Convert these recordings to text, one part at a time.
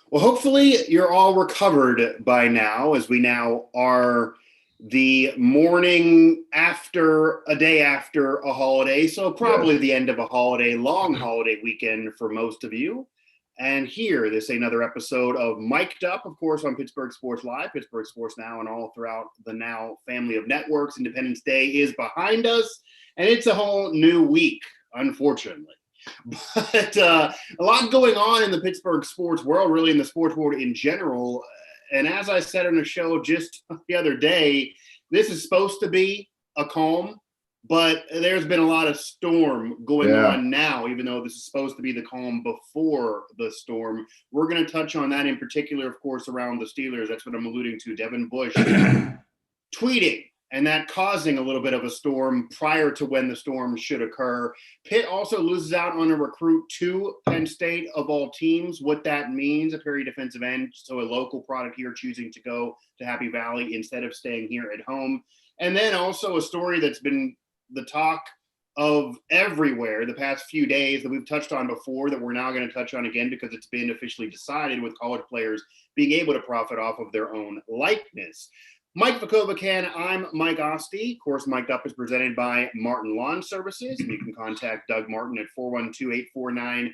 Well, hopefully you're all recovered by now, as we now are the morning after a day after a holiday. So, Yes. probably the end of a holiday, long holiday weekend for most of you. And here, this is another episode of Mic'd Up, of course, on Pittsburgh Sports Live, Pittsburgh Sports Now, and all throughout the Now family of networks. Independence Day is behind us, and it's a whole new week, unfortunately. But a lot going on in the Pittsburgh sports world, really in the sports world in general. And as I said on a show just the other day, this is supposed to be a calm, but there's been a lot of storm going Yeah. on now, even though this is supposed to be the calm before the storm. We're going to touch on that in particular, of course, around the Steelers. That's what I'm alluding to. Devin Bush tweeting, and that causing a little bit of a storm prior to when the storm should occur. Pitt also loses out on a recruit to Penn State, of all teams. What that means, a Perry defensive end, so a local product here choosing to go to Happy Valley instead of staying here at home. And then also a story that's been the talk of everywhere the past few days that we've touched on before, that we're now going to touch on again because it's been officially decided, with college players being able to profit off of their own likeness. Mike Vakovican, I'm Mike Osti. Of course, Mic'd Up is presented by Martin Lawn Services, and you can contact Doug Martin at 412-849-5894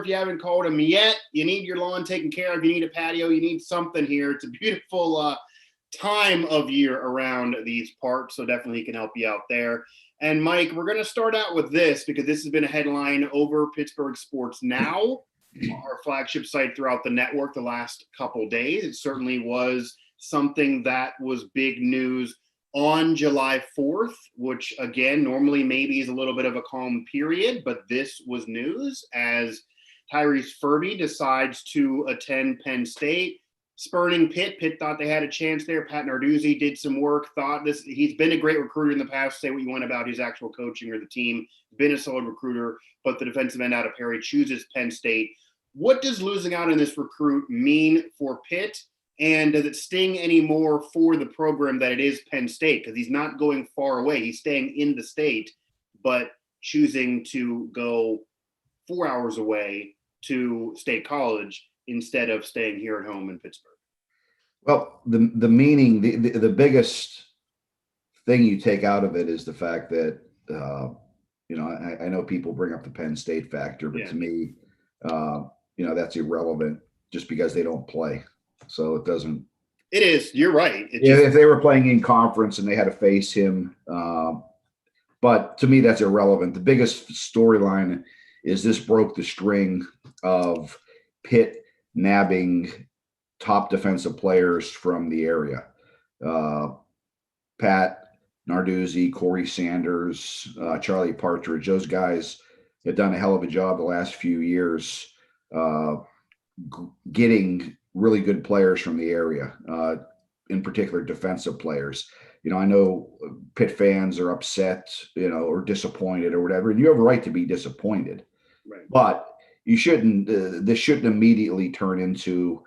if you haven't called him yet. You need your lawn taken care of, you need a patio, you need something here. It's a beautiful time of year around these parts, so definitely he can help you out there. And Mike, we're going to start out with this because this has been a headline over Pittsburgh Sports Now, our flagship site throughout the network the last couple days. It certainly was something that was big news on July 4th, which again, normally maybe is a little bit of a calm period, but this was news as Tyreese Fearbry decides to attend Penn State, spurning Pitt. Pitt thought they had a chance there. Pat Narduzzi did some work, thought this, he's been a great recruiter in the past. Say what you want about his actual coaching or the team, been a solid recruiter, but the defensive end out of Perry chooses Penn State. What does losing out on this recruit mean for Pitt? And does it sting any more for the program that it is Penn State? Because he's not going far away. He's staying in the state, but choosing to go 4 hours away to State College instead of staying here at home in Pittsburgh. Well, the meaning, the biggest thing you take out of it is the fact that I know people bring up the Penn State factor, but to me, that's irrelevant just because they don't play. So it doesn't. It is. You're right. If they were playing in conference and they had to face him, but to me that's irrelevant. The biggest storyline is this broke the string of Pitt nabbing top defensive players from the area. Pat Narduzzi, Corey Sanders, Charlie Partridge, those guys have done a hell of a job the last few years getting really good players from the area, in particular defensive players. I know Pitt fans are upset, or disappointed or whatever, and you have a right to be disappointed. Right. But you shouldn't. This shouldn't immediately turn into,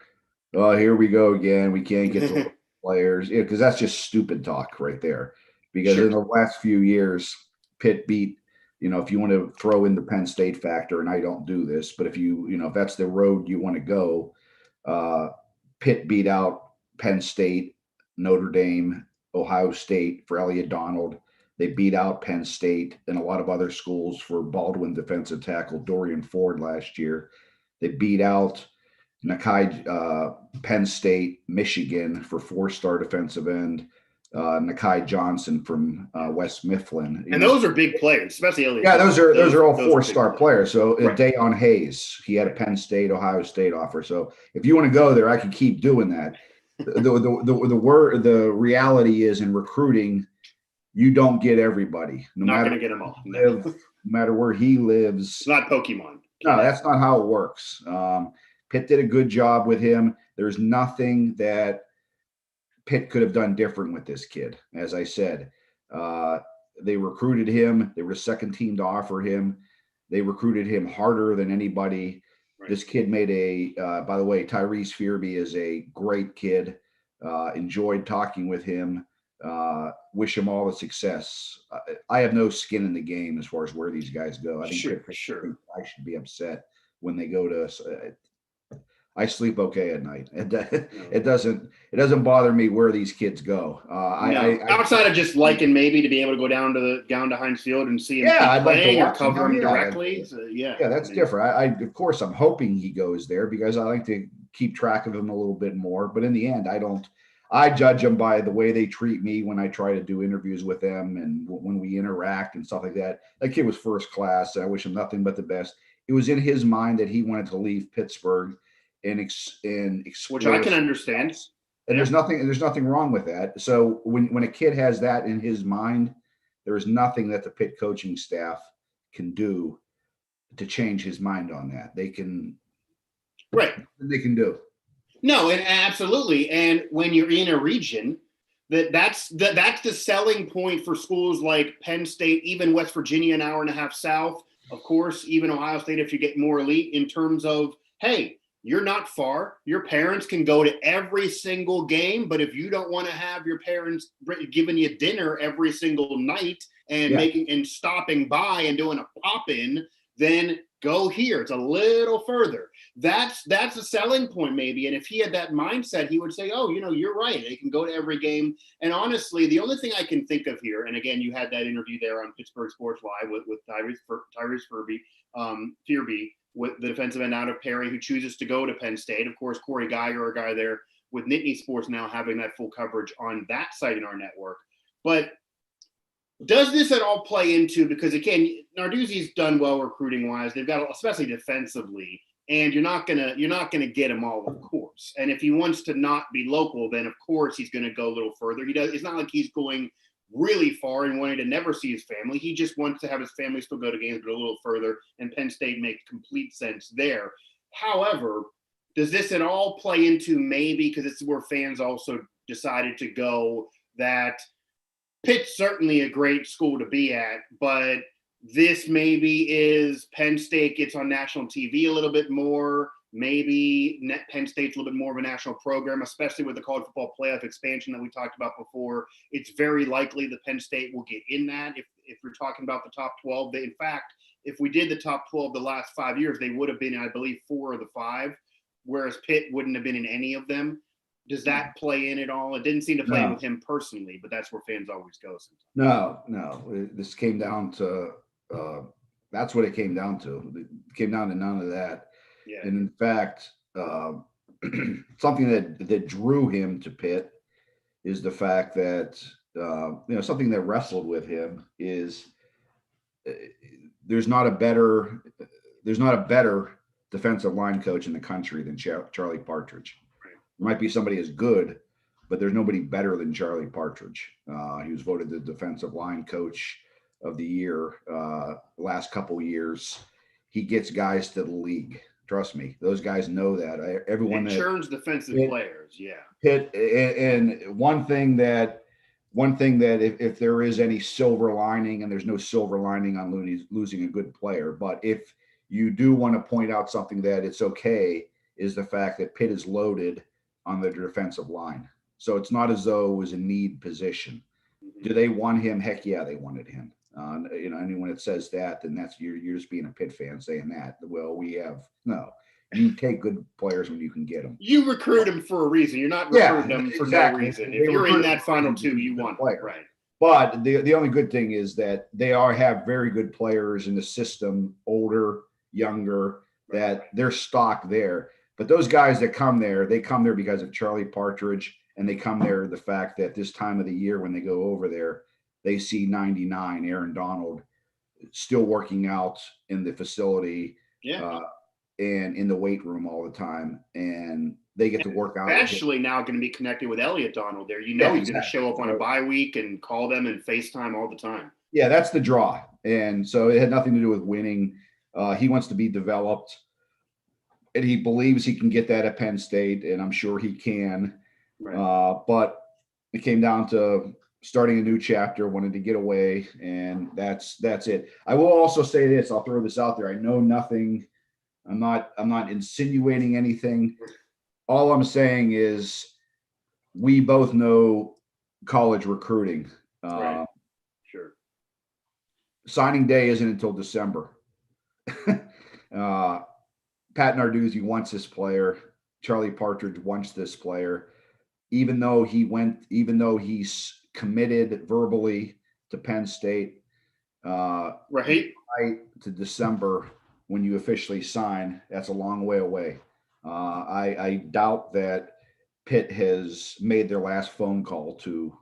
oh, here we go again. We can't get the players, because that's just stupid talk right there. Because in the last few years, Pitt beat. If you want to throw in the Penn State factor, and I don't do this, but if if that's the road you want to go, Pitt beat out Penn State, Notre Dame, Ohio State for Elliott Donald. They beat out Penn State and a lot of other schools for Baldwin defensive tackle Dorian Ford last year. They beat out Penn State, Michigan for four-star defensive end. Nakai Johnson from West Mifflin. And those are big players, especially Elliott. Yeah, those are all four-star players. So Dayon Hayes, he had a Penn State, Ohio State offer. So if you want to go there, I can keep doing that. The reality is, in recruiting, you don't get everybody. Not going to get them all. No matter where he lives. It's not Pokemon. No, that's not how it works. Pitt did a good job with him. There's nothing that Pitt could have done different with this kid. As I said, they recruited him. They were the second team to offer him. They recruited him harder than anybody. Right. This kid made by the way, Tyreese Fearbry is a great kid. Enjoyed talking with him. Wish him all the success. I have no skin in the game as far as where these guys go. I think I should be upset when they go to I sleep okay at night. It doesn't bother me where these kids go. Outside of just liking maybe to be able to go down to Heinz Field and see him yeah, I'd like to playing or watch him. cover him Yeah, directly. So, yeah, that's different. I of course I'm hoping he goes there because I like to keep track of him a little bit more. But in the end, I don't. I judge them by the way they treat me when I try to do interviews with them and when we interact and stuff like that. That kid was first class. I wish him nothing but the best. It was in his mind that he wanted to leave Pittsburgh and explore, which I can understand. And there's nothing wrong with that. So when a kid has that in his mind, there is nothing that the Pitt coaching staff can do to change his mind on that. They can do. No, and absolutely. And when you're in a region, that's the selling point for schools like Penn State, even West Virginia, an hour and a half south, of course, even Ohio State, if you get more elite, in terms of, hey, you're not far. Your parents can go to every single game, but if you don't want to have your parents giving you dinner every single night and making and stopping by and doing a pop-in, then go here. It's a little further. That's a selling point maybe. And if he had that mindset, he would say, oh, you're right. They can go to every game. And honestly, the only thing I can think of here, and again, you had that interview there on Pittsburgh Sports Live with Tyreese Fearbry, with the defensive end out of Perry, who chooses to go to Penn State. Of course, Corey Geiger, a guy there with Nittany Sports now having that full coverage on that site in our network. But does this at all play into, because again, Narduzzi's done well recruiting wise. They've got, especially defensively, and you're not gonna get him all, of course. And if he wants to not be local, then of course he's gonna go a little further. It's not like he's going really far and wanting to never see his family. He just wants to have his family still go to games, but a little further. And Penn State makes complete sense there. However, does this at all play into maybe, because it's where fans also decided to go, that Pitt's certainly a great school to be at, but this maybe is Penn State gets on national TV a little bit more. Maybe Penn State's a little bit more of a national program, especially with the college football playoff expansion that we talked about before. It's very likely that Penn State will get in that. If we're talking about the top 12, in fact, if we did the top 12 the last 5 years, they would have been, I believe, 4 of the 5, whereas Pitt wouldn't have been in any of them. Does that play in at all? It didn't seem to play with him personally, but that's where fans always go sometimes. No. This came down to that's what it came down to. It came down to none of that. Yeah. And in fact, something that drew him to Pitt is the fact that something that wrestled with him is there's not a better defensive line coach in the country than Charlie Partridge. There might be somebody as good, but there's nobody better than Charlie Partridge. He was voted the defensive line coach of the year last couple years. He gets guys to the league. Trust me, those guys know that. Everyone that churns defensive players, yeah. Pitt, and one thing that if there is any silver lining, and there's no silver lining on losing a good player, but if you do want to point out something that it's okay, is the fact that Pitt is loaded on the defensive line. So it's not as though it was a need position. Mm-hmm. Do they want him? Heck yeah, they wanted him. Anyone that says that, then that's you're just being a Pitt fan saying that. Well, you take good players when you can get them. You recruit them for a reason. You're not recruiting them for no reason. If you're in that final 2, you want them, right? But the only good thing is that they have very good players in the system, older, younger, that they're stocked there. But those guys that come there, they come there because of Charlie Partridge, and they come there the fact that this time of the year when they go over there, they see 99 Aaron Donald still working out in the facility and in the weight room all the time, and they get to work out. Especially now going to be connected with Elliot Donald there. He's going to show up on a bye week and call them and FaceTime all the time. Yeah, that's the draw. And so it had nothing to do with winning. He wants to be developed, and he believes he can get that at Penn State, and I'm sure he can. Right. But it came down to starting a new chapter, wanted to get away, and that's it. I will also say this. I'll throw this out there. I know nothing. I'm not insinuating anything. All I'm saying is we both know college recruiting. Right. Sure. Signing day isn't until December. Pat Narduzzi wants this player. Charlie Partridge wants this player, even though he's committed verbally to Penn State, Right. to December when you officially sign. That's a long way away. I doubt that Pitt has made their last phone call to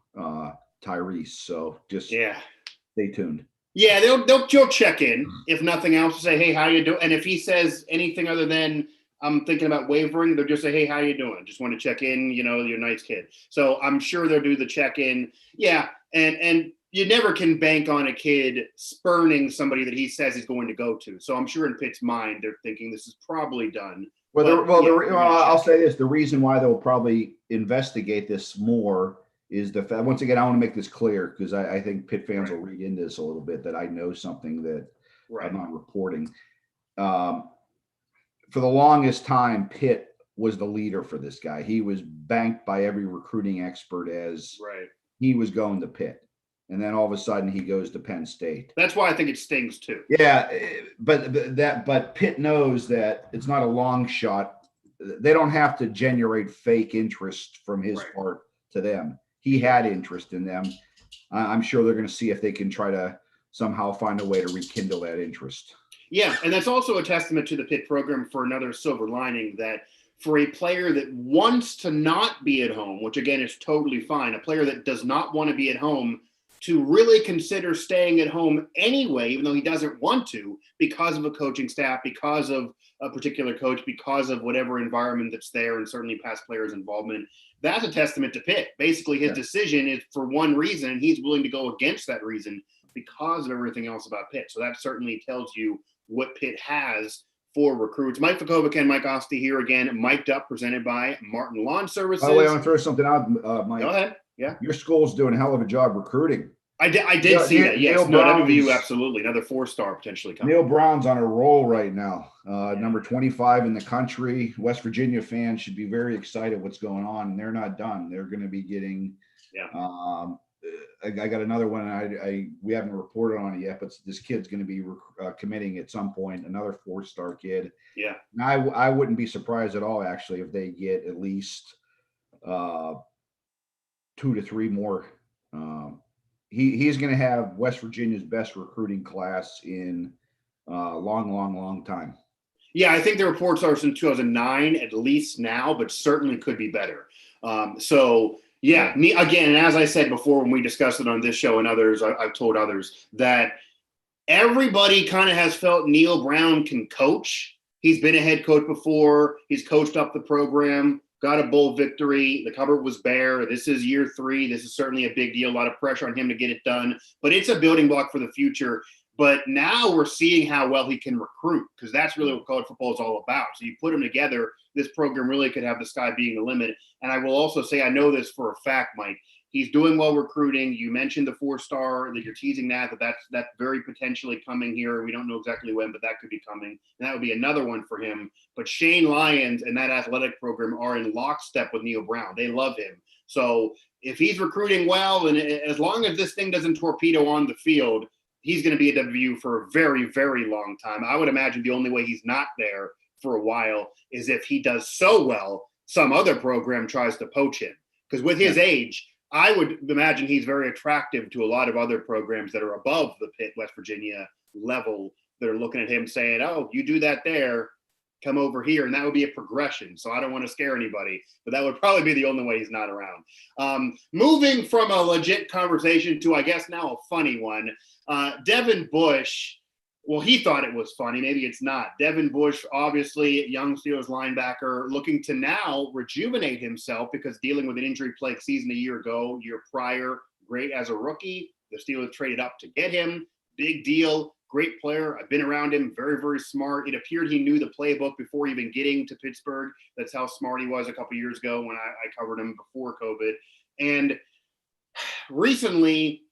Tyreese. So just stay tuned. Yeah, they'll check in if nothing else to say, hey, how you doing? And if he says anything other than I'm thinking about wavering, they'll just say, hey, how you doing? Just want to check in. You know, you're a nice kid. So I'm sure they'll do the check in. Yeah, and you never can bank on a kid spurning somebody that he says he's going to go to. So I'm sure in Pitt's mind they're thinking this is probably done. I'll say this: the reason why they'll probably investigate this more is the fact. Once again, I want to make this clear because I think Pitt fans will read into this a little bit that I know something that I'm not reporting. For the longest time, Pitt was the leader for this guy. He was banked by every recruiting expert as he was going to Pitt. And then all of a sudden he goes to Penn State. That's why I think it stings too. Yeah, but Pitt knows that it's not a long shot. They don't have to generate fake interest from his part to them. He had interest in them. I'm sure they're going to see if they can try to somehow find a way to rekindle that interest. Yeah, and that's also a testament to the Pitt program for another silver lining that for a player that wants to not be at home, which again is totally fine, a player that does not want to be at home, to really consider staying at home anyway, even though he doesn't want to, because of a coaching staff, because of a particular coach, because of whatever environment that's there, and certainly past players' involvement. That's a testament to Pitt. Basically, his decision is for one reason, and he's willing to go against that reason because of everything else about Pitt. So that certainly tells you what Pitt has for recruits. Mike Vukovic and Mike Osti here again, mic'd up, presented by Martin Lawn Services. By the way, I want to throw something out, Mike. Go ahead. Yeah. Your school's doing a hell of a job recruiting. I did see that. Yes. WVU, absolutely. Another 4-star potentially coming. Neil Brown's on a roll right now. Number 25 in the country. West Virginia fans should be very excited what's going on. And they're not done. They're going to be getting I got another one. We haven't reported on it yet, but this kid's going to be committing at some point. Another 4-star kid. Yeah. And I wouldn't be surprised at all, actually, if they get at least 2 to 3 more. He's going to have West Virginia's best recruiting class in a long time. Yeah, I think the reports are since 2009 at least now, but certainly could be better. Yeah, again, and as I said before when we discussed it on this show and others, I've told others that everybody kind of has felt Neil Brown can coach. He's been a head coach before. He's coached up the program, got a bowl victory. The cupboard was bare. This is year 3. This is certainly a big deal. A lot of pressure on him to get it done. But it's a building block for the future. But now we're seeing how well he can recruit, because that's really what college football is all about. So you put them together, this program really could have the sky being the limit. And I will also say, I know this for a fact, Mike, he's doing well recruiting. You mentioned the 4-star that you're teasing that's very potentially coming here. We don't know exactly when, but that could be coming. And that would be another one for him. But Shane Lyons and that athletic program are in lockstep with Neil Brown. They love him. So if he's recruiting well, and as long as this thing doesn't torpedo on the field, he's going to be at WVU for a very, very long time. I would imagine the only way he's not there for a while is if he does so well, some other program tries to poach him. Because with his age, I would imagine he's very attractive to a lot of other programs that are above the Pitt, West Virginia level that are looking at him saying, oh, you do that there, come over here. And that would be a progression. So I don't want to scare anybody, but that would probably be the only way he's not around. Moving from a legit conversation to, I guess, now a funny one. Devin Bush, well, he thought it was funny. Maybe it's not. Devin Bush, obviously, young Steelers linebacker, looking to now rejuvenate himself because dealing with an injury-plagued season a year prior, great as a rookie. The Steelers traded up to get him. Big deal. Great player. I've been around him. Very, very smart. It appeared he knew the playbook before even getting to Pittsburgh. That's how smart he was a couple years ago when I covered him before COVID. And recently,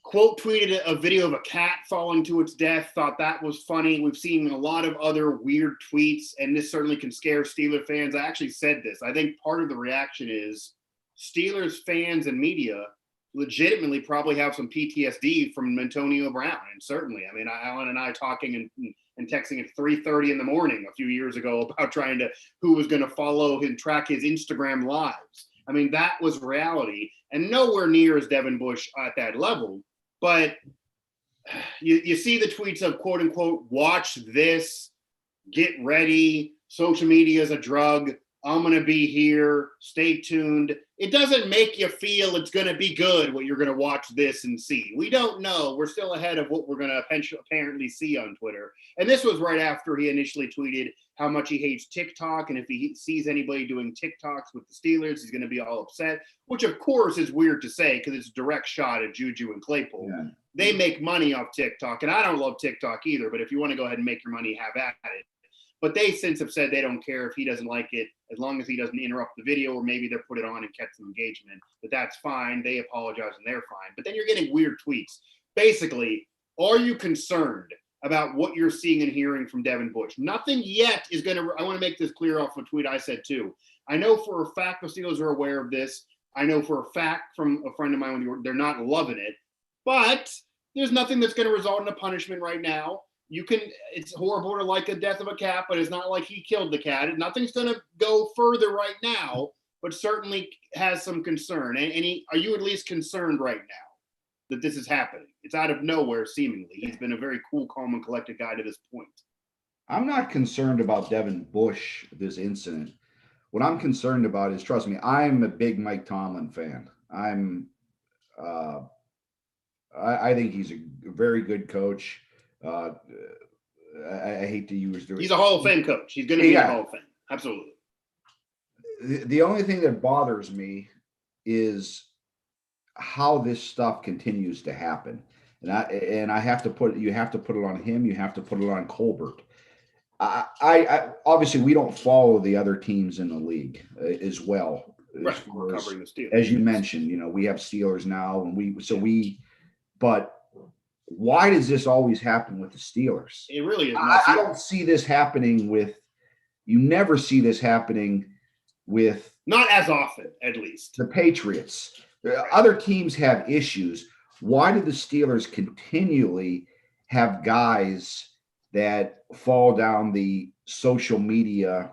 quote tweeted a video of a cat falling to its death. Thought that was funny. We've seen a lot of other weird tweets, and this certainly can scare Steeler fans. I actually said this. I think part of the reaction is Steelers fans and media legitimately probably have some PTSD from Antonio Brown. And certainly, I mean, Alan and I talking and texting at 3:30 in the morning a few years ago about who was going to follow and track his Instagram lives. I mean, that was reality, and nowhere near as Devin Bush at that level. But you see the tweets of quote unquote, watch this, get ready, social media is a drug, I'm going to be here, stay tuned. It doesn't make you feel it's going to be good what you're going to watch this and see. We don't know. We're still ahead of what we're going to apparently see on Twitter. And this was right after he initially tweeted how much he hates TikTok. And if he sees anybody doing TikToks with the Steelers, he's going to be all upset, which of course is weird to say because it's a direct shot at Juju and Claypool. Yeah. They make money off TikTok. And I don't love TikTok either, but if you want to go ahead and make your money, have at it. But they since have said they don't care if he doesn't like it, as long as he doesn't interrupt the video, or maybe they'll put it on and catch some engagement. But that's fine. They apologize and they're fine. But then you're getting weird tweets. Basically, are you concerned about what you're seeing and hearing from Devin Bush? Nothing yet is going to – I want to make this clear off a tweet I said too. I know for a fact the Steelers are aware of this. I know for a fact from a friend of mine they're not loving it. But there's nothing that's going to result in a punishment right now. It's horrible to like the death of a cat, but it's not like he killed the cat. Nothing's going to go further right now, but certainly has some concern. Are you at least concerned right now that this is happening? It's out of nowhere, seemingly. He's been a very cool, calm, and collected guy to this point. I'm not concerned about Devin Bush, this incident. What I'm concerned about is, trust me, I'm a big Mike Tomlin fan. I think he's a very good coach. I hate to use the. He's a Hall of Fame coach. He's going to be a Hall of Fame. Absolutely. The only thing that bothers me is how this stuff continues to happen, and I have to put it on him. You have to put it on Colbert. I obviously we don't follow the other teams in the league as well. Right. We're covering the Steelers. As you mentioned, we have Steelers now, but. Why does this always happen with the Steelers? It really is. I don't see this happening you never see this happening with. Not as often, at least. The Patriots. Other teams have issues. Why do the Steelers continually have guys that fall down the social media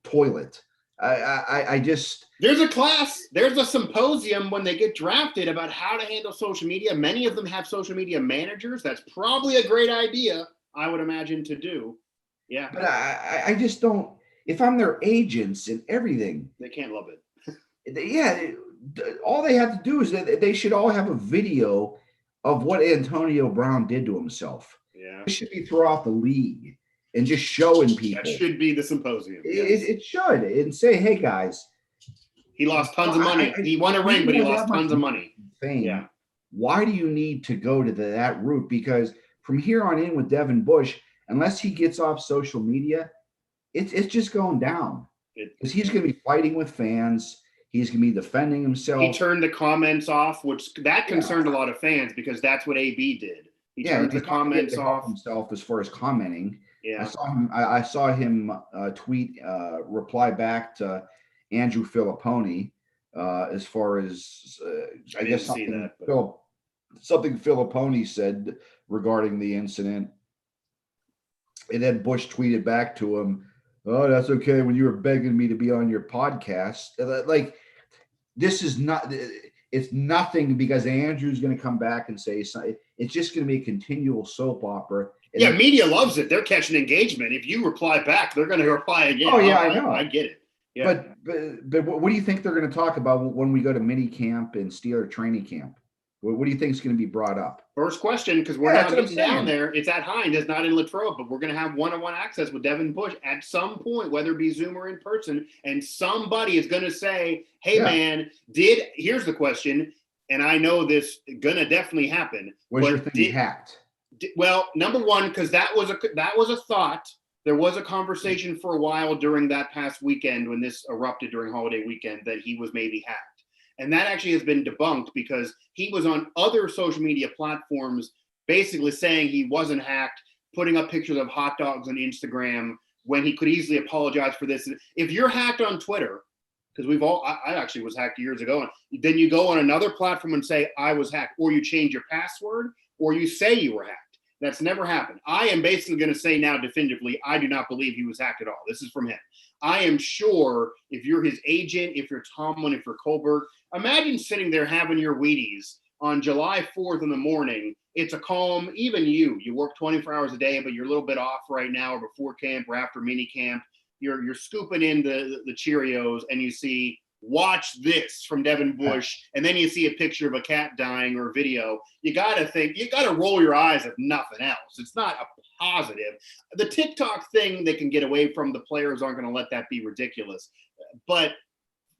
toilet? I just there's a symposium when they get drafted about how to handle social media. Many of them have social media managers. That's probably a great idea, I would imagine, to do. Yeah. But I just don't. If I'm their agents and everything, they can't love it. Yeah, all they have to do is they should all have a video of what Antonio Brown did to himself. Yeah, it should be throughout the league. And just showing people. That should be the symposium. Yes. It should. And say, hey, guys. He lost tons of money. He won a ring, but he lost tons of money. Yeah. Why do you need to go to that route? Because from here on in with Devin Bush, unless he gets off social media, it's just going down. Because he's going to be fighting with fans. He's going to be defending himself. He turned the comments off, which that concerned a lot of fans because that's what AB did. He turned the comments off himself as far as commenting. Yeah, I saw him tweet reply back to Andrew Filipponi as far as I guess something Filipponi said regarding the incident, and then Bush tweeted back to him, "Oh, that's okay. When you were begging me to be on your podcast, like this is not." It's nothing because Andrew's going to come back and say something. It's just going to be a continual soap opera. And media loves it. They're catching engagement. If you reply back, they're going to reply again. Oh, yeah, I know. I get it. Yeah. But what do you think they're going to talk about when we go to mini camp and Steeler training camp? What do you think is going to be brought up? First question, because we're not getting down there. It's at Hines. It's not in Latrobe, but we're going to have one-on-one access with Devin Bush at some point, whether it be Zoom or in person. And somebody is going to say, hey, man, here's the question. And I know this going to definitely happen. Was your thing hacked? Well, number one, because that was a thought. There was a conversation for a while during that past weekend when this erupted during holiday weekend that he was maybe hacked. And that actually has been debunked because he was on other social media platforms basically saying he wasn't hacked, putting up pictures of hot dogs on Instagram when he could easily apologize for this. If you're hacked on Twitter, because I actually was hacked years ago, and then you go on another platform and say, I was hacked, or you change your password, or you say you were hacked. That's never happened. I am basically going to say now definitively, I do not believe he was hacked at all. This is from him. I am sure if you're his agent, if you're Tomlin, if you're Colbert, imagine sitting there having your Wheaties on July 4th in the morning. It's a calm, even you work 24 hours a day, but you're a little bit off right now or before camp or after mini camp. You're scooping in the Cheerios and you see, watch this from Devin Bush, and then you see a picture of a cat dying or a video. You got to roll your eyes if nothing else. It's not a positive. The TikTok thing they can get away from, the players aren't going to let that be ridiculous. But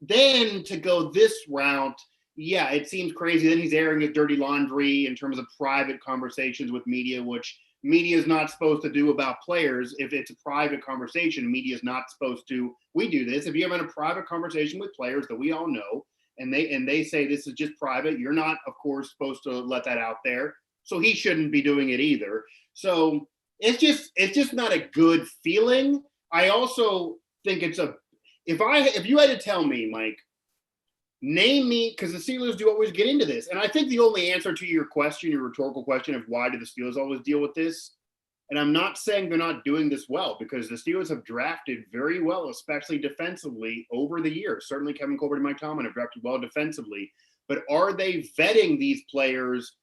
then to go this route, yeah, it seems crazy. Then he's airing his dirty laundry in terms of private conversations with media, which media is not supposed to do about players. If it's a private conversation, media is not supposed to. We do this. If you're having a private conversation with players that we all know, and they say this is just private, you're not, of course, supposed to let that out there. So he shouldn't be doing it either. So it's just not a good feeling. I also think if you had to tell me, Mike, name me, because the Steelers do always get into this. And I think the only answer to your question, your rhetorical question of why do the Steelers always deal with this, and I'm not saying they're not doing this well, because the Steelers have drafted very well, especially defensively over the years. Certainly Kevin Colbert and Mike Tomlin have drafted well defensively. But are they vetting these players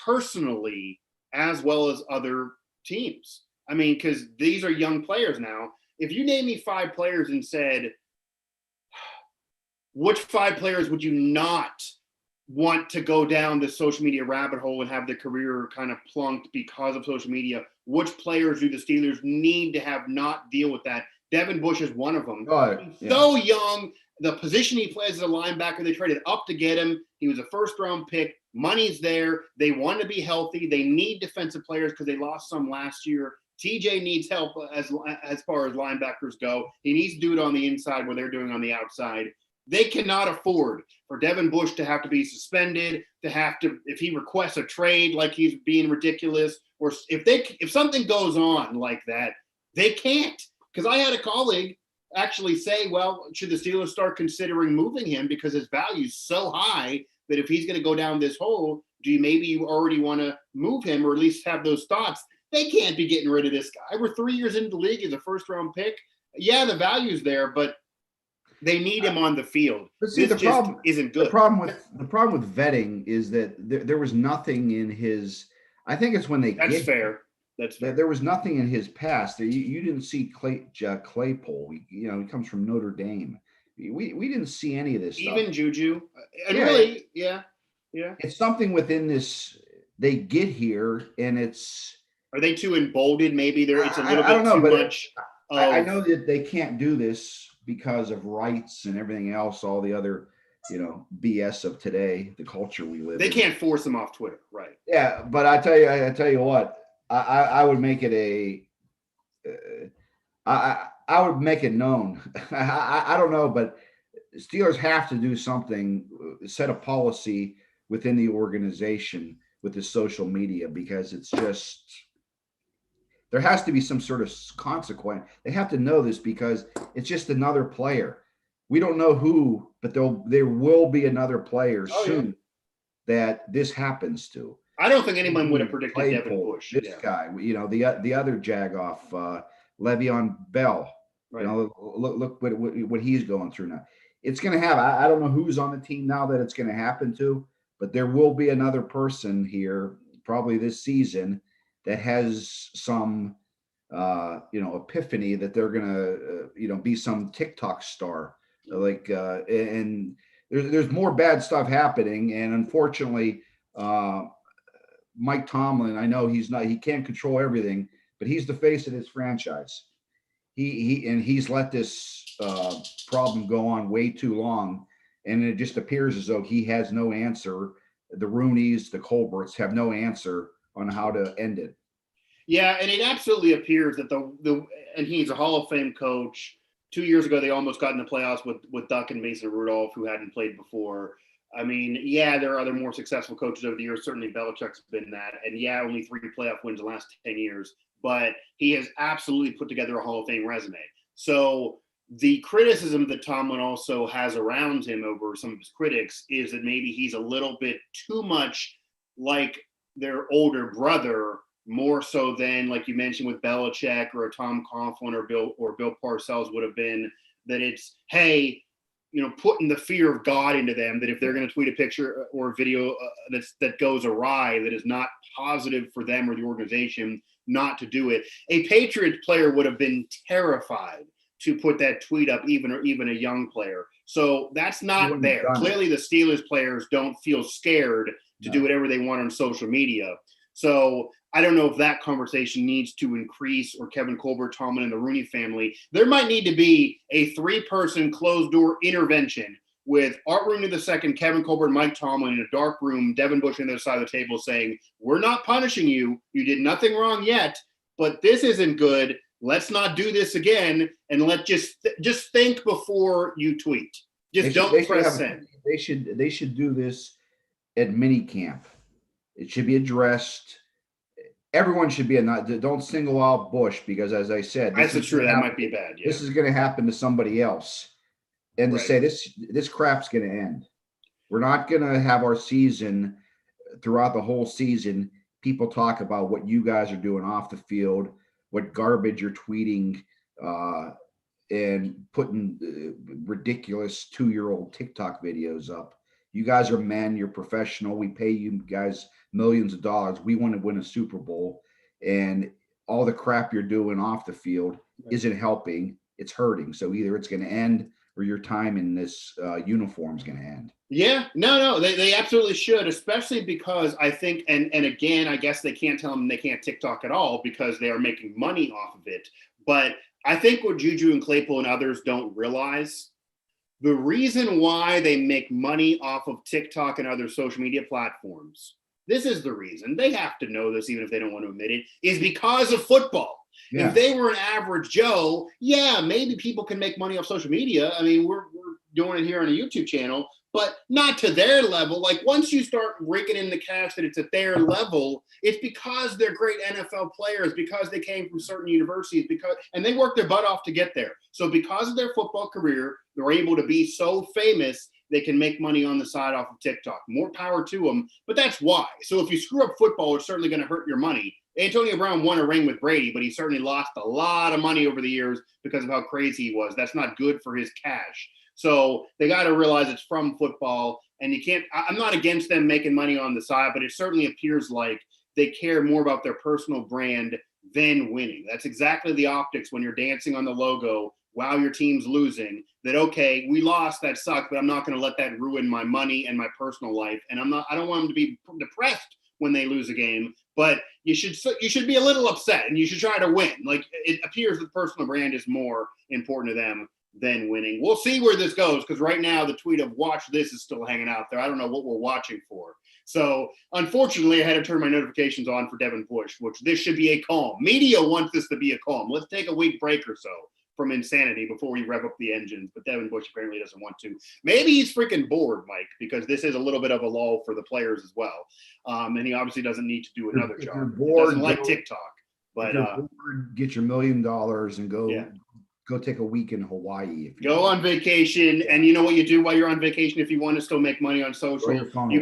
personally as well as other teams? I mean, because these are young players now. If you name me 5 players and said, which 5 players would you not want to go down the social media rabbit hole and have their career kind of plunked because of social media? Which players do the Steelers need to have not deal with that? Devin Bush is one of them. Yeah. So young. The position he plays as a linebacker, they traded up to get him. He was a first-round pick. Money's there. They want to be healthy. They need defensive players because they lost some last year. TJ needs help as far as linebackers go. He needs to do it on the inside where they're doing on the outside. They cannot afford for Devin Bush to have to be suspended, if he requests a trade like he's being ridiculous, or if something goes on like that, they can't. Because I had a colleague actually say, well, should the Steelers start considering moving him because his value is so high that if he's going to go down this hole, maybe you already want to move him or at least have those thoughts? They can't be getting rid of this guy. We're 3 years into the league as a first-round pick. Yeah, the value's there, but they need him on the field. But see, this problem isn't good. The problem with vetting is that there was nothing in his. I think it's when That's fair. That's fair. There was nothing in his past. You didn't see Claypool. He comes from Notre Dame. We didn't see any of this Even stuff. Juju. And really, yeah. It's something within this. They get here, and it's. Are they too emboldened? Maybe it's a little bit too much. I know that they can't do this because of rights and everything else, all the other, BS of today, the culture we live in. They can't force them off Twitter, right? Yeah, but I tell you what, I would make it I would make it known. I don't know, but Steelers have to do something, set a policy within the organization with the social media, because it's just. There has to be some sort of consequence. They have to know this because it's just another player. We don't know who, but there will be another player soon that this happens to. I don't think anyone would have predicted Devin Bush. This guy, the other Jagoff, Le'Veon Bell. Right. Look what he's going through now. It's going to happen. I don't know who's on the team now that it's going to happen to, but there will be another person here probably this season that has some, epiphany that they're gonna, be some TikTok star. And there's more bad stuff happening. And unfortunately, Mike Tomlin, I know he can't control everything, but he's the face of this franchise. He's let this problem go on way too long, and it just appears as though he has no answer. The Rooneys, the Colberts have no answer on how to end it. Yeah, and it absolutely appears that and he's a Hall of Fame coach. 2 years ago, they almost got in the playoffs with Duck and Mason Rudolph, who hadn't played before. I mean, yeah, there are other more successful coaches over the years. Certainly Belichick's been that. And yeah, only 3 playoff wins in the last 10 years. But he has absolutely put together a Hall of Fame resume. So the criticism that Tomlin also has around him over some of his critics is that maybe he's a little bit too much like their older brother more so than, like you mentioned, with Belichick or a Tom Coughlin or Bill Parcells would have been, that it's, hey, putting the fear of God into them, that if they're going to tweet a picture or a video that goes awry, that is not positive for them or the organization, not to do it. A Patriots player would have been terrified to put that tweet up, even a young player. So that's not there. Clearly, the Steelers players don't feel scared to do whatever they want on social media. So I don't know if that conversation needs to increase, or Kevin Colbert, Tomlin, and the Rooney family. There might need to be a 3-person closed-door intervention with Art Rooney II, Kevin Colbert, Mike Tomlin in a dark room, Devin Bush on the other side of the table saying, we're not punishing you. You did nothing wrong yet, but this isn't good. Let's not do this again, and let's just think before you tweet. Don't press send. They should do this at mini camp. It should be addressed. Everyone should be don't single out Bush, because, as I said, that's true. That might be bad. Yeah. This is going to happen to somebody else, and to say this crap's going to end. We're not going to have our season throughout the whole season. People talk about what you guys are doing off the field, what garbage you're tweeting, and putting ridiculous 2-year-old TikTok videos up. You guys are men. You're professional. We pay you guys millions of dollars. We want to win a Super Bowl, and all the crap you're doing off the field isn't helping. It's hurting. So either it's going to end, or your time in this uniform is going to end. Yeah, no, they absolutely should, especially because I think, and again, I guess they can't tell them they can't TikTok at all because they are making money off of it. But I think what Juju and Claypool and others don't realize, the reason why they make money off of TikTok and other social media platforms, this is the reason, they have to know this even if they don't want to admit it, is because of football. Yeah. If they were an average Joe, maybe people can make money off social media. I mean, we're doing it here on a YouTube channel, but not to their level. Like, once you start raking in the cash that it's at their level, it's because they're great NFL players, because they came from certain universities, and they worked their butt off to get there. So because of their football career, they're able to be so famous, they can make money on the side off of TikTok. More power to them, but that's why. So if you screw up football, it's certainly going to hurt your money. Antonio Brown won a ring with Brady, but he certainly lost a lot of money over the years because of how crazy he was. That's not good for his cash. So they got to realize it's from football, and you can't, I'm not against them making money on the side, but it certainly appears like they care more about their personal brand than winning. That's exactly the optics when you're dancing on the logo while your team's losing, that, okay, we lost, that sucked, but I'm not going to let that ruin my money and my personal life. And I don't want them to be depressed when they lose a game, but you should be a little upset, and you should try to win. Like, it appears that personal brand is more important to them than winning. We'll see where this goes, because right now the tweet of "watch this" is still hanging out there. I don't know what we're watching for. So unfortunately, I had to turn my notifications on for Devin Bush, which this should be a calm. Media wants this to be a calm. Let's take a week break or so from insanity before we rev up the engines. But Devin Bush apparently doesn't want to. Maybe he's freaking bored, Mike, because this is a little bit of a lull for the players as well. And he obviously doesn't need to do another job. He doesn't like TikTok. But bored, get your $1 million and go. Yeah. Go take a week in Hawaii. Go on vacation, and you know what you do while you're on vacation if you want to still make money on social? You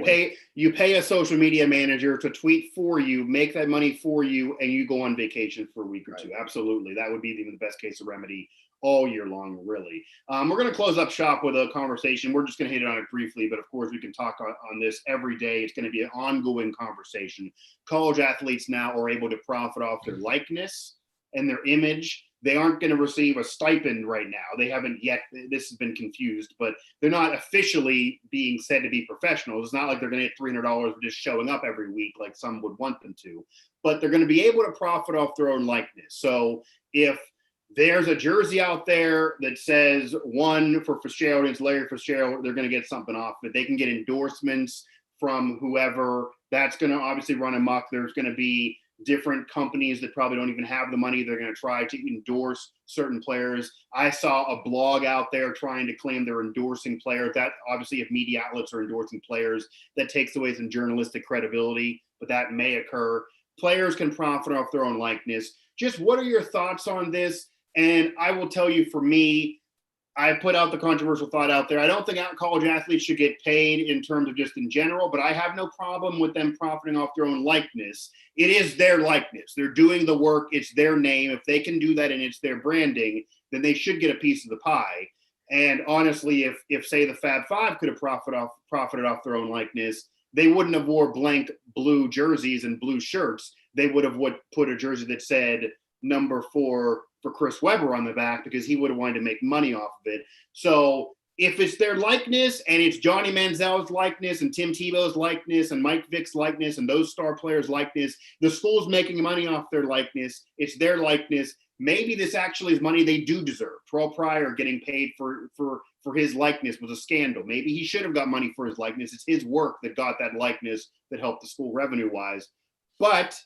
pay a social media manager to tweet for you, make that money for you, and you go on vacation for a week or two. Absolutely. That would be even the best case of remedy all year long, really. We're going to close up shop with a conversation. We're just going to hit on it briefly, but of course we can talk on this every day. It's going to be an ongoing conversation. College athletes now are able to profit off their likeness and their image. They aren't going to receive a stipend right now. They haven't yet. This has been confused, but they're not officially being said to be professionals. It's not like they're going to get $300 for just showing up every week like some would want them to, but they're going to be able to profit off their own likeness. So if there's a jersey out there that says one for Fitzgerald and it's Larry Fitzgerald, they're going to get something off it. They can get endorsements from whoever. That's going to obviously run amok. There's going to be different companies that probably don't even have the money. They're going to try to endorse certain players. I saw a blog out there trying to claim they're endorsing players. That obviously, if media outlets are endorsing players, that takes away some journalistic credibility, but that may occur. Players can profit off their own likeness. Just what are your thoughts on this? And I will tell you, for me, I put out the controversial thought out there. I don't think college athletes should get paid in terms of just in general, but I have no problem with them profiting off their own likeness. It is their likeness. They're doing the work. It's their name. If they can do that and it's their branding, then they should get a piece of the pie. And honestly, if say the Fab Five could have profited off their own likeness, they wouldn't have wore blank blue jerseys and blue shirts. They would have put a jersey that said number 4 for Chris Webber on the back, because he would have wanted to make money off of it. So if it's their likeness and it's Johnny Manziel's likeness and Tim Tebow's likeness and Mike Vick's likeness and those star players' likeness, the school's making money off their likeness. It's their likeness. Maybe this actually is money they do deserve. Terrell Pryor getting paid for his likeness was a scandal. Maybe he should have got money for his likeness. It's his work that got that likeness that helped the school revenue-wise. But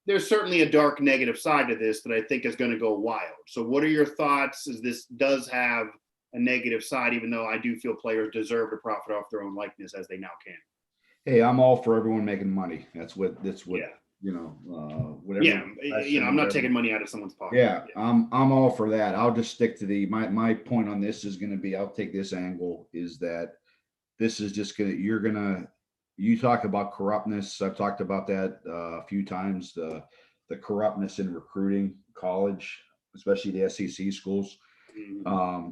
there's certainly a dark negative side to this that I think is going to go wild. So what are your thoughts, as this does have a negative side, even though I do feel players deserve to profit off their own likeness as they now can? Hey, I'm all for everyone making money. That's what Yeah. Whatever. Yeah, I'm not taking money out of someone's pocket. Yeah, I'm all for that. I'll just stick to my point on this is going to be, I'll take this angle, is that this is just you talk about corruptness. I've talked about that a few times, the corruptness in recruiting college, especially the SEC schools. Mm-hmm.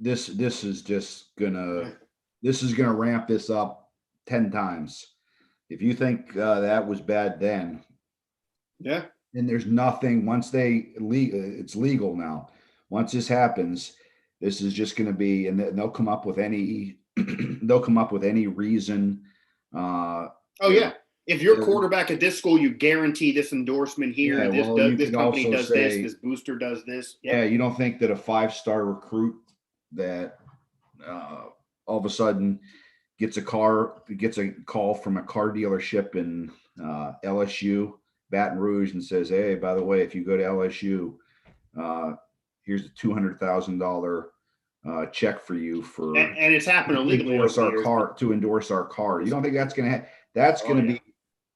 This is just gonna ramp this up 10 times. If you think that was bad then, yeah, and there's nothing, once it's legal now. Once this happens, this is just going to be, and they'll come up with any reason. If you're quarterback at this school, you guarantee this endorsement here. Yeah, this company does this booster does this. Yeah, you don't think that a 5-star recruit that all of a sudden gets a call from a car dealership in LSU, Baton Rouge, and says, "Hey, by the way, if you go to LSU, here's a $200,000 check for you for and it's happened illegally to endorse our car." You don't think that's going to that's going to be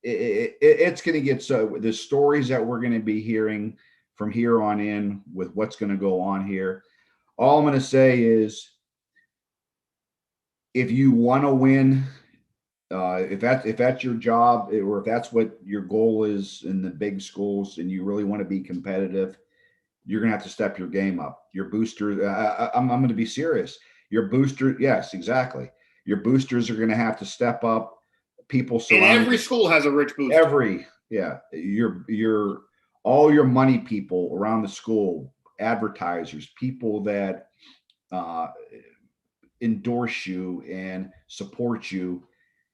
it's going to get, so the stories that we're going to be hearing from here on in with what's going to go on here. All I'm going to say is, if you want to win, if that's your job, or if that's what your goal is in the big schools, and you really want to be competitive, you're going to have to step your game up. Your booster, I'm going to be serious. Your booster, yes, exactly. Your boosters are going to have to step up. People surrounding. And every school has a rich booster. Your all your money people around the school, advertisers, people that endorse you and support you,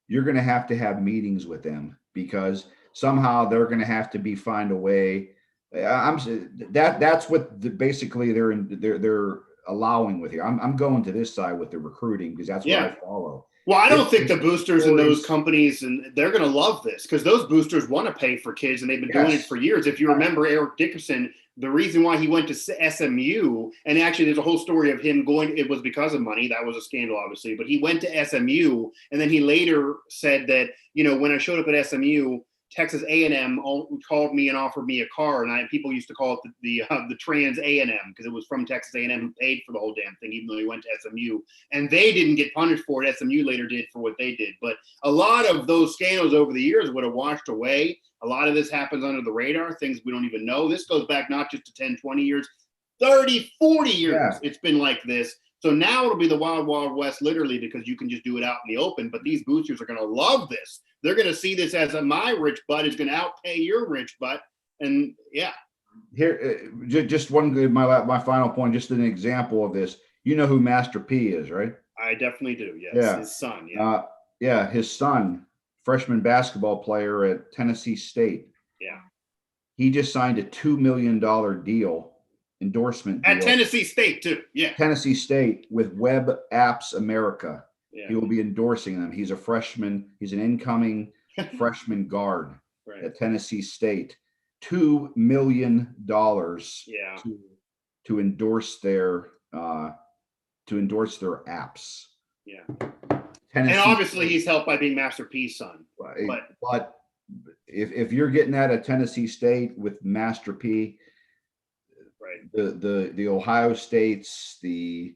you're going to have meetings with them, because somehow they're going to have to find a way. That's what basically they're allowing with here. I'm going to this side with the recruiting, because that's what I follow. Well, I don't think the boosters and those companies, and they're going to love this, because those boosters want to pay for kids, and they've been doing it for years. If you remember Eric Dickerson, the reason why he went to SMU, and actually there's a whole story of him going, it was because of money. That was a scandal, obviously, but he went to SMU, and then he later said that, when I showed up at SMU, Texas A&M called me and offered me a car, and people used to call it the trans A&M, because it was from Texas A&M who paid for the whole damn thing, even though he went to SMU, and they didn't get punished for it. SMU later did for what they did. But a lot of those scandals over the years would have washed away. A lot of this happens under the radar, things we don't even know. This goes back not just to 10, 20 years, 30, 40 years. Yeah. It's been like this. So now it'll be the wild, wild west, literally, because you can just do it out in the open. But these boosters are going to love this. They're going to see this as my rich butt is going to outpay your rich butt. And yeah. Here, just one good, my final point, just an example of this. You know who Master P is, right? I definitely do. Yes. Yeah. His son. Yeah. His son, freshman basketball player at Tennessee State. Yeah. He just signed a $2 million endorsement deal. At Tennessee State too. Yeah. Tennessee State with Web Apps America. Yeah. He will be endorsing them. He's a freshman. He's an incoming freshman guard at Tennessee State. $2 million to endorse their apps. Yeah. Tennessee and obviously State. He's helped by being Master P's son. Right. But if you're getting that at Tennessee State with Master P, the Ohio States, the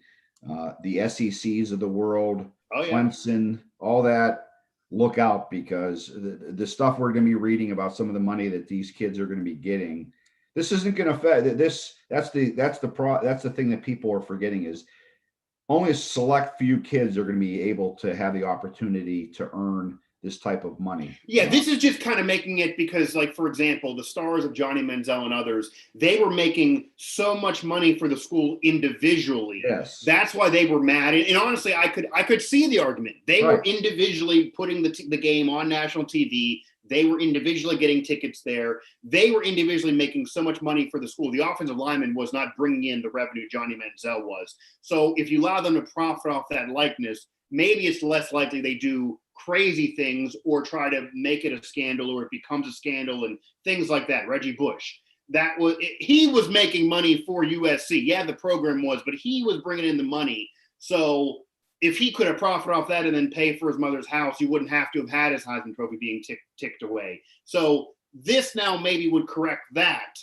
SECs of the world, Oh, yeah. Clemson, all that. Look out, because the stuff we're going to be reading about some of the money that these kids are going to be getting, this isn't going to affect this. That's the thing that people are forgetting, is only a select few kids are going to be able to have the opportunity to earn this type of money. Yeah, this is just kind of making it because, like, for example, the stars of Johnny Manziel and others, they were making so much money for the school individually. Yes. That's why they were mad. And honestly, I could see the argument. They were individually putting the game on national TV. They were individually getting tickets there. They were individually making so much money for the school. The offensive lineman was not bringing in the revenue Johnny Manziel was. So if you allow them to profit off that likeness, maybe it's less likely they do crazy things or try to make it a scandal, or it becomes a scandal and things like that. Reggie Bush, he was making money for USC. Yeah, the program was, but he was bringing in the money. So if he could have profited off that and then pay for his mother's house, you wouldn't have to have had his Heisman Trophy being ticked away. So this now maybe would correct that.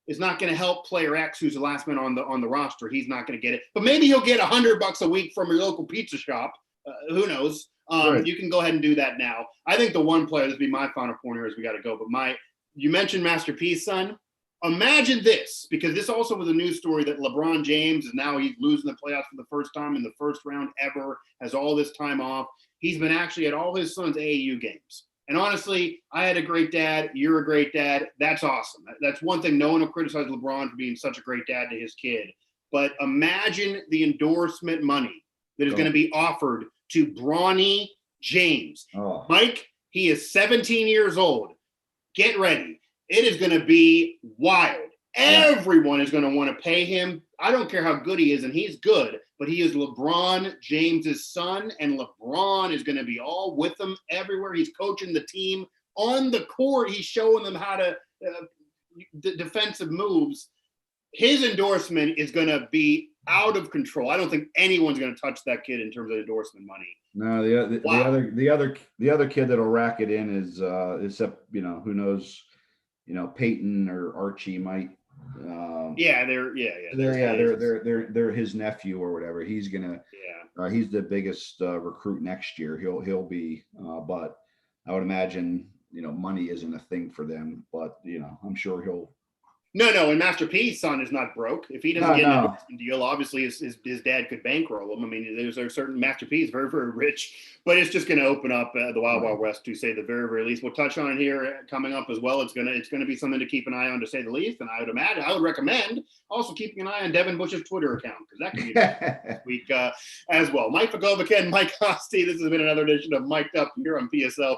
It's not going to help player X, who's the last man on the roster. He's not going to get it, but maybe he'll get $100 a week from your local pizza shop. Who knows? You can go ahead and do that now. I think the one player, this would be my final point here as we got to go, but you mentioned Master P's son. Imagine this, because this also was a news story that LeBron James he's losing the playoffs for the first time in the first round ever, has all this time off. He's been actually at all his son's AAU games. And honestly, I had a great dad. You're a great dad. That's awesome. That's one thing. No one will criticize LeBron for being such a great dad to his kid. But imagine the endorsement money that is going to be offered to Bronny James. Oh. Mike, he is 17 years old. Get ready. It is going to be wild. Everyone is going to want to pay him. I don't care how good he is, and he's good, but he is LeBron James's son, and LeBron is going to be all with him everywhere. He's coaching the team on the court. He's showing them how to defensive moves. His endorsement is going to be out of control. I don't think anyone's going to touch that kid in terms of endorsement money. No, the other kid that'll rack it in is who knows, Peyton or Archie might. They're his nephew or whatever. He's gonna. Yeah. He's the biggest recruit next year. He'll be. But I would imagine money isn't a thing for them. But I'm sure he'll. No, and Master P's son is not broke. If he doesn't get an endorsement deal, obviously his dad could bankroll him. I mean, there's certain Master P is very, very rich, but it's just going to open up the Wild Wild West, to say the very, very least. We'll touch on it here coming up as well. It's going to be something to keep an eye on, to say the least. And I would recommend also keeping an eye on Devin Bush's Twitter account, because that could be this week as well. Mike Fagovic and Mike Hosty. This has been another edition of Mic'd Up here on PSL.